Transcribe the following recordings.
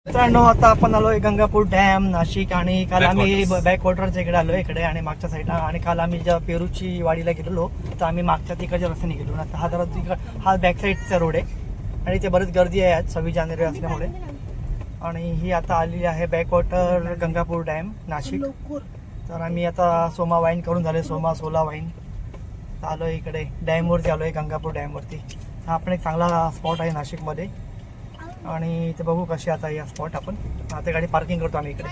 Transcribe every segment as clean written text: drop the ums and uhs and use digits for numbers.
मित्रांनो, आता आपण आलोय गंगापूर डॅम नाशिक. आणि काल आम्ही बॅक वॉटरच्या इकडे आलोय इकडे आणि मागच्या साईडला. आणि काल आम्ही जेव्हा पेरूची वाडीला गेलेलो तर आम्ही मागच्या तिकडच्या रस्त्याने गेलो. आता हा जरा हा बॅक साईडचा रोड आहे आणि इथे बरीच गर्दी आहे आज 26 जानेवारी असल्यामुळे. आणि ही आता आलेली आहे back water Gangapur dam Nashik. तर आम्ही आता सोमा वाईन करून झाले, सोला वाईन. आलोय इकडे डॅमवरती आलोय, गंगापूर डॅमवरती. हा पण एक चांगला स्पॉट आहे नाशिकमध्ये. आणि इथे बघू कसे आता या स्पॉट आपण आता गाडी पार्किंग करतो आम्ही इकडे.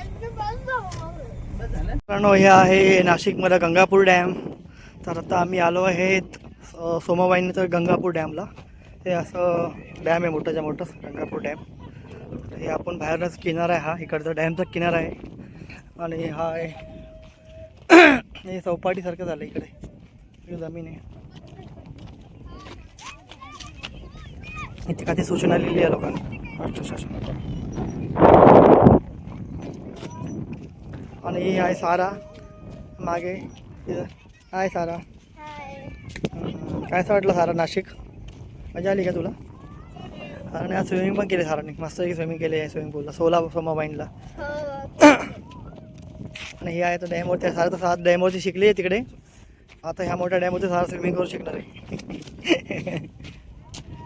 मित्रांनो, हे आहे नाशिकमध्ये गंगापूर डॅम. तर आता आम्ही आलो आहेत सोमावाईन तर गंगापूर डॅमला. हे असं डॅम आहे मोठंच्या मोठं गंगापूर डॅम. हे आपण बाहेरच किनारा आहे, हा इकडचा डॅमचा किनारा आहे. आणि हा आहे हे चौपाटीसारखं झालं इकडे जमीन आहे. इथे काही सूचना लिहिली आहे लोकांनी महाराष्ट्र शासन. आणि ही आहे सारा मागे आहे सारा. काय असं वाटलं सारा नाशिक? मजा आली का तुला? आणि आज स्विमिंग पण केली साराने, मस्त स्विमिंग केली आहे स्विमिंग पूलला सोमा वाईनला. आणि ही आहे तर डॅमवरती सारा, तर सात डॅमवरती शिकली आहे तिकडे. आता ह्या मोठ्या डॅमवरती सारा स्विमिंग करू शिकणार आहे.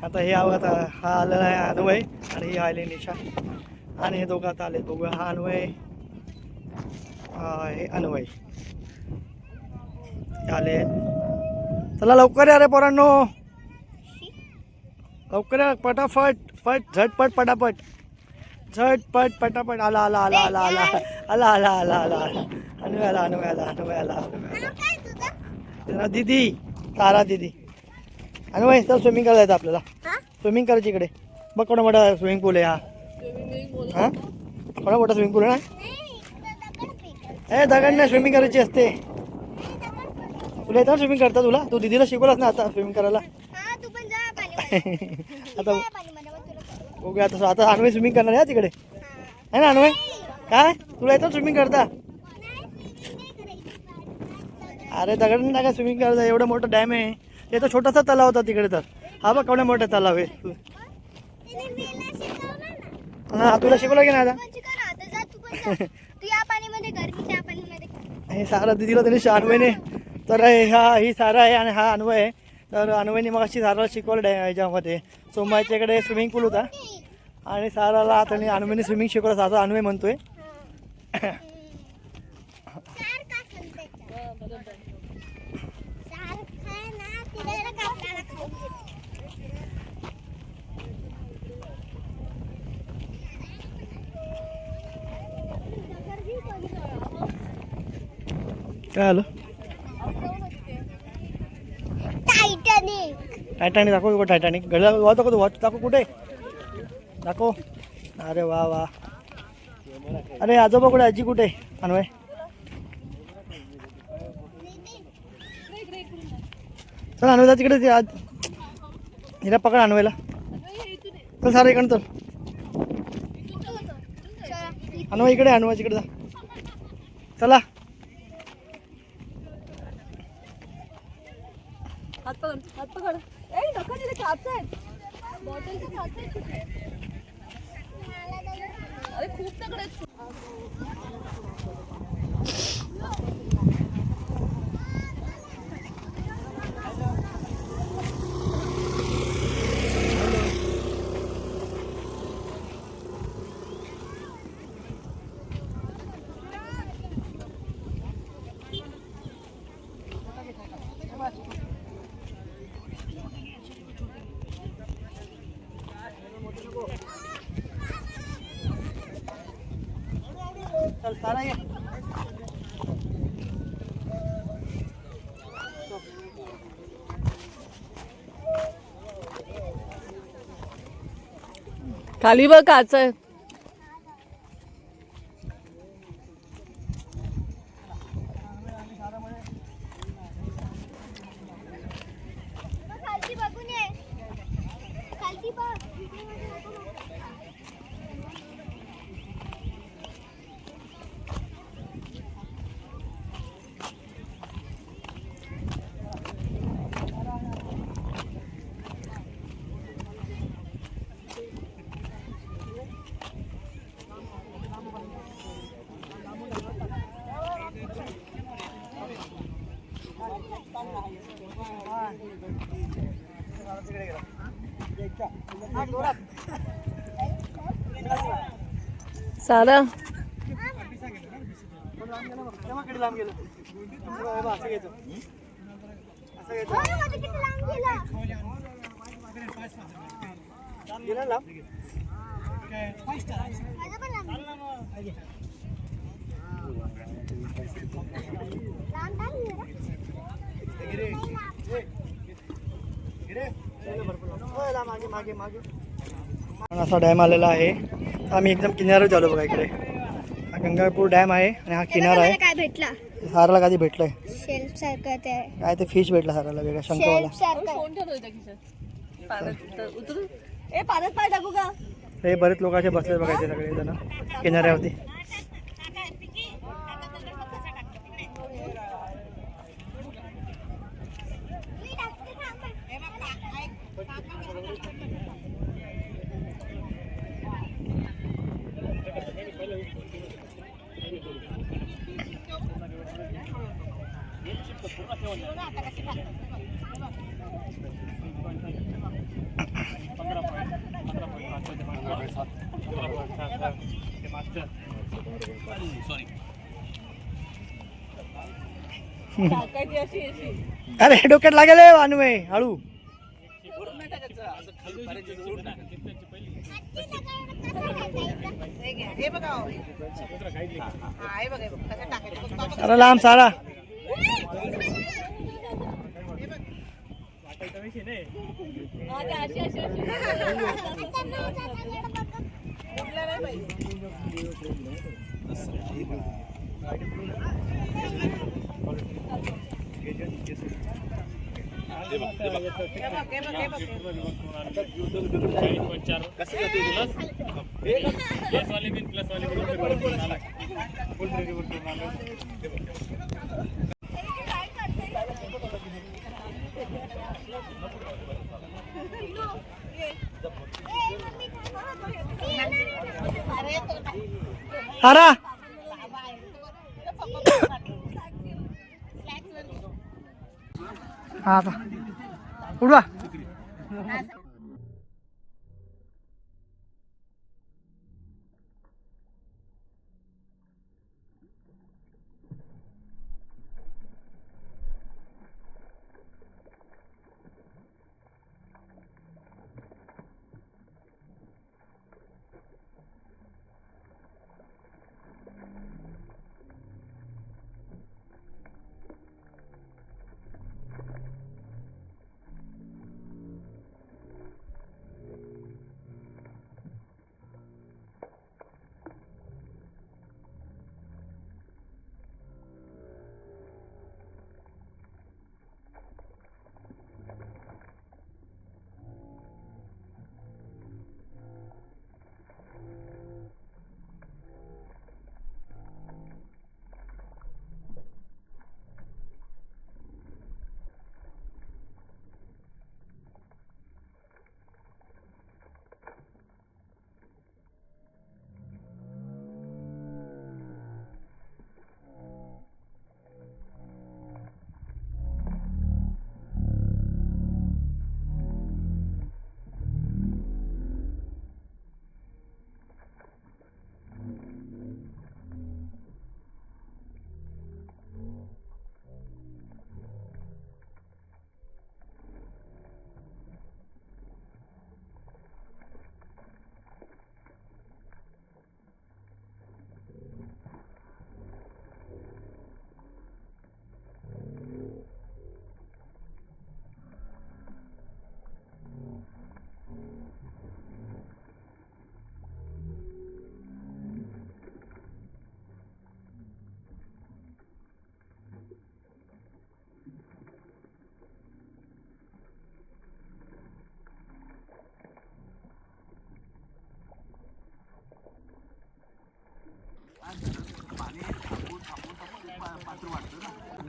आता हे आता हा आलेला आहे अन्वय आणि ही आले निशा. आणि हे दोघं आता आले, बघूया. हा अन्वय, हे अन्वय आले. चला लवकर या रे पोरांनो, लवकर या, पटापट झटपट पटापट झटपट पटापट. आला आला आला आला आला आला आला आला आला अन्वय आला अन्वय आला अन्वय आला अन्वय. दीदी तारा दीदी. अन्वय चल, स्विमिंग करायला जायचं आपल्याला. स्विमिंग करायची इकडे. बघ कोणा मोठा स्विमिंग पूल आहे हा. हा कोणा मोठा स्विमिंग पूल आहे ना. ए दगड नाही, स्विमिंग करायची असते. तुला येतं स्विमिंग करता? तुला तू दीदीला शिकवलंस ना आता स्विमिंग करायला. आता बघूया तसं. आता अन्वय स्विमिंग करणार आहे तिकडे, आहे ना अन्वय? काय तुला येतं स्विमिंग करता? अरे दगड नाही टाका, स्विमिंग करायचं. एवढं मोठं डॅम आहे, ते तर छोटासा तलाव होता तिकडे. तर हा बघ केवढा मोठा तलाव आहे. हा तुला शिकवलं की नाही आता? हे सारा दीदीला तरी अन्वयने. तर ही सारा आहे आणि हा अन्वय आहे. तर अन्वयने मग अशी साराला शिकवलं ह्याच्यामध्ये. सोमायच्या इकडे स्विमिंग पूल होता आणि साराला आता अन्वयने स्विमिंग शिकवलं असं अन्वय म्हणतोय. काय आलं? टायटॅनिक दाखव. टायटॅनिक गळा वॉच दाखव. वॉच दाखव कुठे दाखव. अरे वा वा. अरे आजोबा कुठे, आजी कुठे? अन्वय चल अन्वयला तिकडे आज हिला पकड अन्वयला. चल सारा इकडं चल. अन्वय इकडे, अन्वय तिकडे जा. चला हात पकड. ए नका, तिथे काच आहेत, बॉटलचे काच आहेत तिथे. अरे खूप तगडे आहेत. चल सारा ये. खाली बघ काच आहे. सारा लांब गेलो असं घ्यायचं असं घ्यायचं गेला लांब मागे मागे मागे असा डॅम आलेला आहे. आम्ही एकदम किनाऱ्यावर झालो बघा. इकडे हा गंगापूर डॅम आहे आणि हा किनारा आहे. काय भेटला साराला कधी भेटलंय शेल्फ सारखं ते काय ते फिश भेटला साराला वेगळा शंखवाला. पाण्यात पाय टाकू का हे बरेच लोक असे बसले बघायचे सगळे जण किनाऱ्यावरती. अरे डोक्यात लागेल वानू आहे हळू. अरे लांब सारा सारा हा उडवा.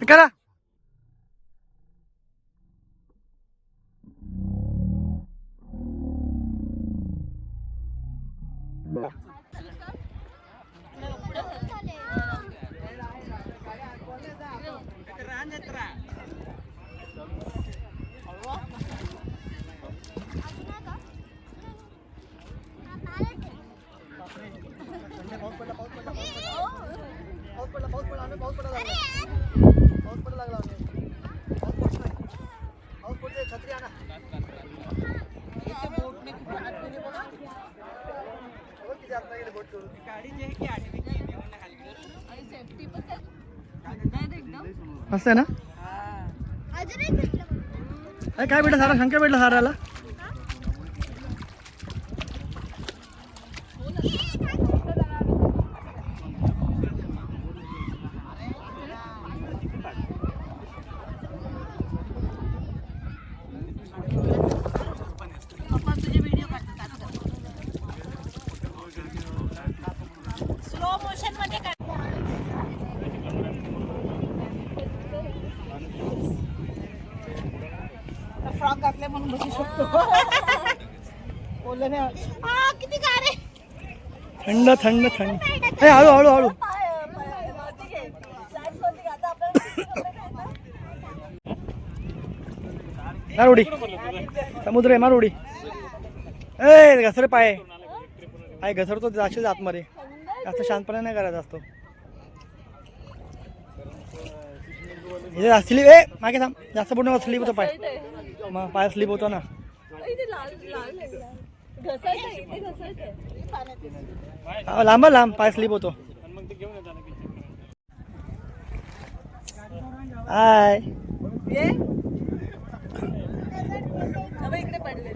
करा पाऊस पडला पाऊस पडला पाऊस पडला पाऊस पडला आम्ही पाऊस पडला लागला पाऊस पडला लागला आम्ही पाऊस पडतोय पाऊस पडतोय छत्री आणा किती आता गेले बोट करून गाडी जे की आठवी की देऊन खाली आणि सेफ्टी पण मस्त आहे ना अजून एक भेटलं काय भेटलं सारा शंकर भेटलं साराला स्लो मोशन मध्ये काय फ्रॉक घातले म्हणून बसू शकतो बोलले किती गारे थंड थंड थंड हे हळू हळू हळू मार उडी समुद्र आहे मार उडी ए घसरे पाय पाय घसरतो जाशील आतमध्ये जास्त शांतपणे नाही करायचा असतो स्लीप ए मागे थांब जास्त पूर्ण स्लीप होतो पाय मग पाय स्लीप होतो ना लांब लांब पाय स्लीप होतो हाय इकडे पडले